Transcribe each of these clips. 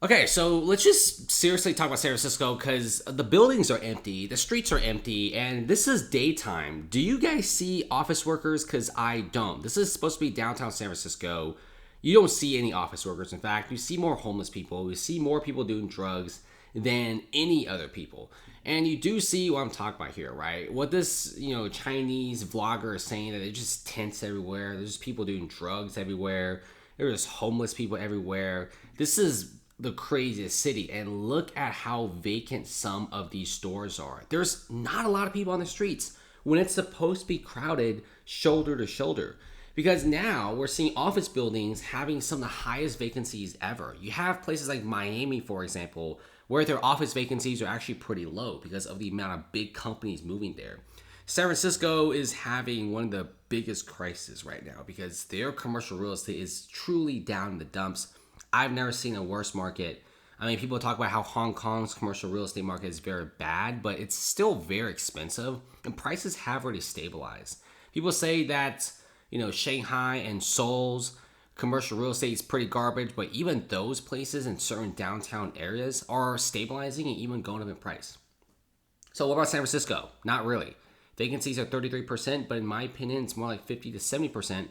Okay, so let's just seriously talk about San Francisco because the buildings are empty, the streets are empty, and this is daytime. Do you guys see office workers? Because I don't. This is supposed to be downtown San Francisco. You don't see any office workers. In fact, you see more homeless people. You see more people doing drugs than any other people. And you do see what I'm talking about here, right? What this, Chinese vlogger is saying that there's just tents everywhere. There's just people doing drugs everywhere. There's homeless people everywhere. This is the craziest city, and look at how vacant some of these stores are. There's not a lot of people on the streets when it's supposed to be crowded shoulder to shoulder, because now we're seeing office buildings having some of the highest vacancies ever. You have places like Miami, for example, where their office vacancies are actually pretty low because of the amount of big companies moving there. San Francisco is having one of the biggest crises right now because their commercial real estate is truly down in the dumps. I've never seen a worse market. I mean, people talk about how Hong Kong's commercial real estate market is very bad, but it's still very expensive and prices have already stabilized. People say that, Shanghai and Seoul's commercial real estate is pretty garbage, but even those places in certain downtown areas are stabilizing and even going up in price. So what about San Francisco? Not really. Vacancies are 33%, but in my opinion, it's more like 50 to 70%.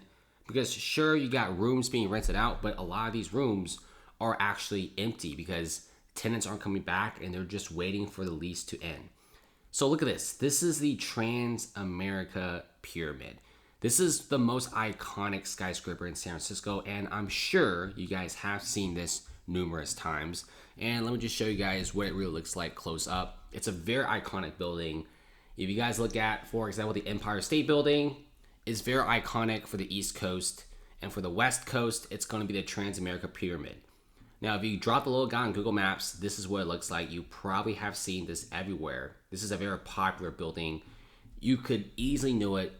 Because sure, you got rooms being rented out, but a lot of these rooms are actually empty because tenants aren't coming back and they're just waiting for the lease to end. So look at this. This is the Transamerica Pyramid. This is the most iconic skyscraper in San Francisco, and I'm sure you guys have seen this numerous times. And let me just show you guys what it really looks like close up. It's a very iconic building. If you guys look at, for example, the Empire State Building, is very iconic for the East Coast, and for the West Coast, it's going to be the Transamerica Pyramid. Now, if you drop the little guy on Google Maps, this is what it looks like. You probably have seen this everywhere. This is a very popular building. You could easily know it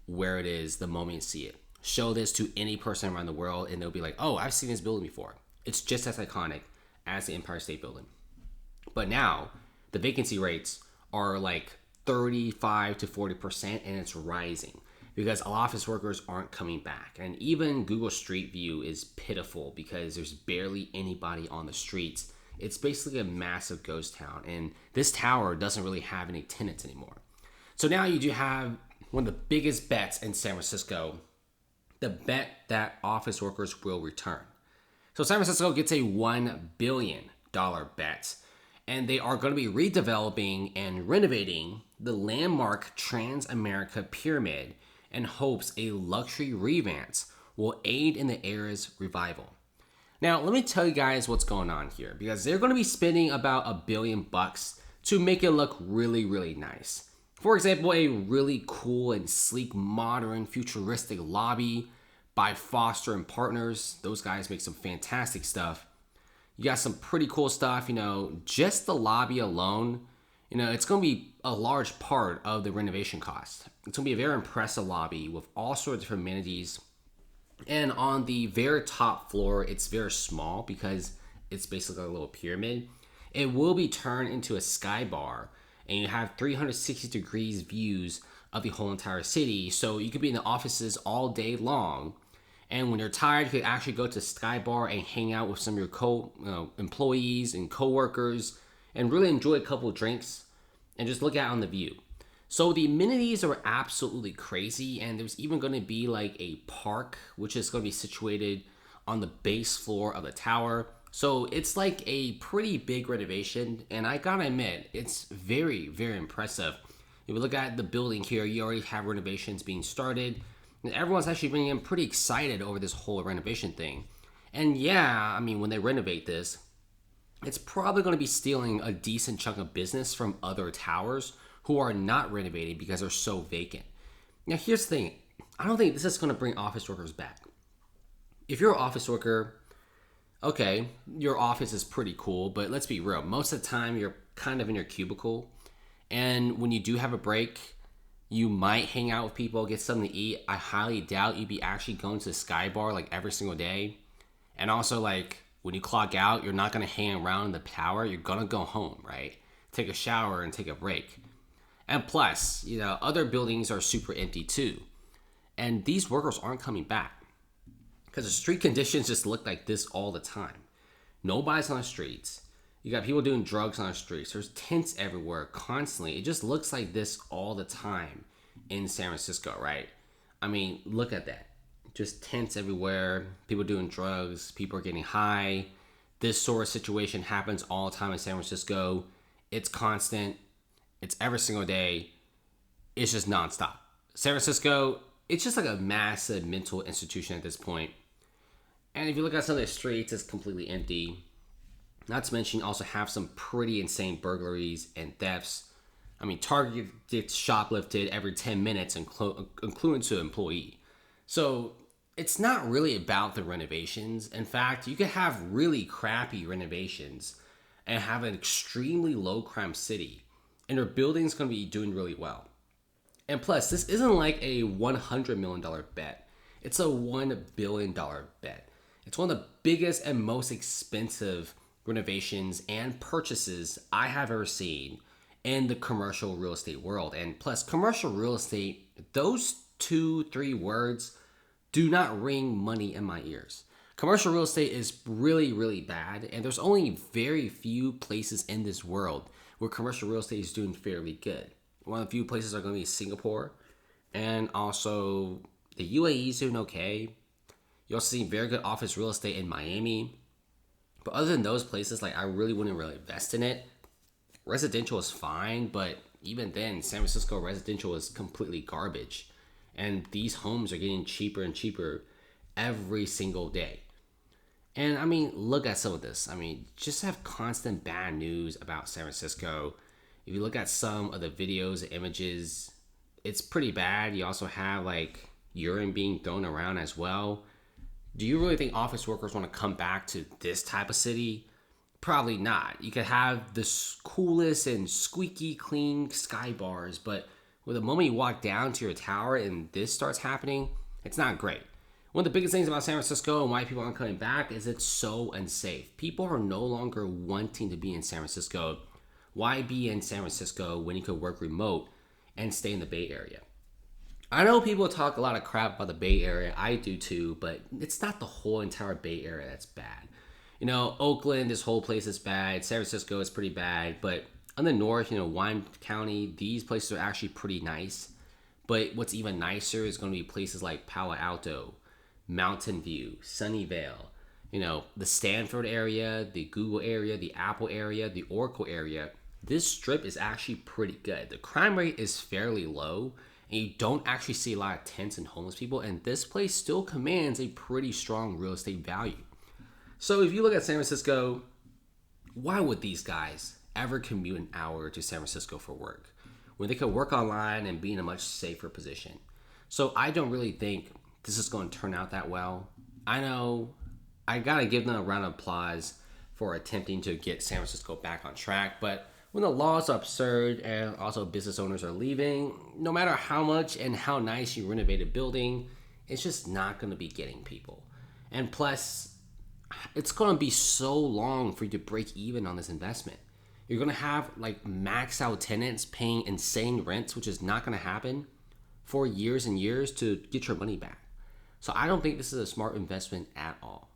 where it is the moment you see it. Show this to any person around the world, and they'll be like, oh, I've seen this building before. It's just as iconic as the Empire State Building. But now, the vacancy rates are like 35 to 40%, and it's rising, because office workers aren't coming back. And even Google Street View is pitiful because there's barely anybody on the streets. It's basically a massive ghost town, and this tower doesn't really have any tenants anymore. So now you do have one of the biggest bets in San Francisco, the bet that office workers will return. So San Francisco gets a $1 billion bet, and they are going to be redeveloping and renovating the landmark Transamerica Pyramid, and hopes a luxury revamp will aid in the area's revival. Now, let me tell you guys what's going on here, because they're going to be spending about $1 billion to make it look really, really nice. For example, a really cool and sleek, modern, futuristic lobby by Foster and Partners. Those guys make some fantastic stuff. You got some pretty cool stuff, just the lobby alone. It's going to be a large part of the renovation cost. It's going to be a very impressive lobby with all sorts of different amenities. And on the very top floor, it's very small because it's basically a little pyramid. It will be turned into a sky bar, and you have 360 degrees views of the whole entire city. So you could be in the offices all day long. And when you're tired, you could actually go to the sky bar and hang out with some of your employees and coworkers and really enjoy a couple of drinks and just look out on the view. So the amenities are absolutely crazy, and there's even going to be like a park, which is going to be situated on the base floor of the tower. So it's like a pretty big renovation, and I gotta admit, it's very, very impressive. If you look at the building here, you already have renovations being started, and everyone's actually being pretty excited over this whole renovation thing. And yeah, when they renovate this, it's probably going to be stealing a decent chunk of business from other towers who are not renovating because they're so vacant. Now, here's the thing. I don't think this is going to bring office workers back. If you're an office worker, okay, your office is pretty cool, but let's be real. Most of the time, you're kind of in your cubicle, and when you do have a break, you might hang out with people, get something to eat. I highly doubt you'd be actually going to the Sky Bar like every single day. And also, like, when you clock out, you're not going to hang around in the tower. You're going to go home, right? Take a shower and take a break. And plus, other buildings are super empty too. And these workers aren't coming back because the street conditions just look like this all the time. Nobody's on the streets. You got people doing drugs on the streets. There's tents everywhere constantly. It just looks like this all the time in San Francisco, right? I mean, look at that. Just tents everywhere. People doing drugs. People are getting high. This sort of situation happens all the time in San Francisco. It's constant. It's every single day. It's just nonstop. San Francisco, it's just like a massive mental institution at this point. And if you look at some of the streets, it's completely empty. Not to mention, you also have some pretty insane burglaries and thefts. I mean, Target gets shoplifted every 10 minutes, including to an employee. So it's not really about the renovations. In fact, you could have really crappy renovations and have an extremely low crime city, and your building's going to be doing really well. And plus, this isn't like a $100 million bet. It's a $1 billion bet. It's one of the biggest and most expensive renovations and purchases I have ever seen in the commercial real estate world. And plus, commercial real estate, those 2-3 words do not ring money in my ears. Commercial real estate is really, really bad, and there's only very few places in this world where commercial real estate is doing fairly good. One of the few places are going to be Singapore, and also the UAE is doing okay. You also see very good office real estate in Miami. But other than those places, like, I really wouldn't really invest in it. Residential is fine, but even then, San Francisco residential is completely garbage. And these homes are getting cheaper and cheaper every single day. And I mean, look at some of this. I mean, just have constant bad news about San Francisco. If you look at some of the videos and images, it's pretty bad. You also have like urine being thrown around as well. Do you really think office workers want to come back to this type of city? Probably not. You could have the coolest and squeaky clean sky bars, but with the moment you walk down to your tower and this starts happening, it's not great. One of the biggest things about San Francisco and why people aren't coming back is it's so unsafe. People are no longer wanting to be in San Francisco. Why be in San Francisco when you could work remote and stay in the Bay Area? I know people talk a lot of crap about the Bay Area. I do too, but it's not the whole entire Bay Area that's bad. You know, Oakland, this whole place is bad. San Francisco is pretty bad. But on the north, you know, Wine County, these places are actually pretty nice. But what's even nicer is going to be places like Palo Alto, Mountain View, Sunnyvale, you know, the Stanford area, the Google area, the Apple area, the Oracle area. This strip is actually pretty good. The crime rate is fairly low, and you don't actually see a lot of tents and homeless people, and this place still commands a pretty strong real estate value. So if you look at San Francisco, why would these guys ever commute an hour to San Francisco for work when they could work online and be in a much safer position? So I don't really think this is going to turn out that well. I know I got to give them a round of applause for attempting to get San Francisco back on track, but when the laws are absurd and also business owners are leaving, no matter how much and how nice you renovate a building, it's just not going to be getting people. And plus, it's going to be so long for you to break even on this investment. You're going to have like max out tenants paying insane rents, which is not going to happen for years and years to get your money back. So I don't think this is a smart investment at all.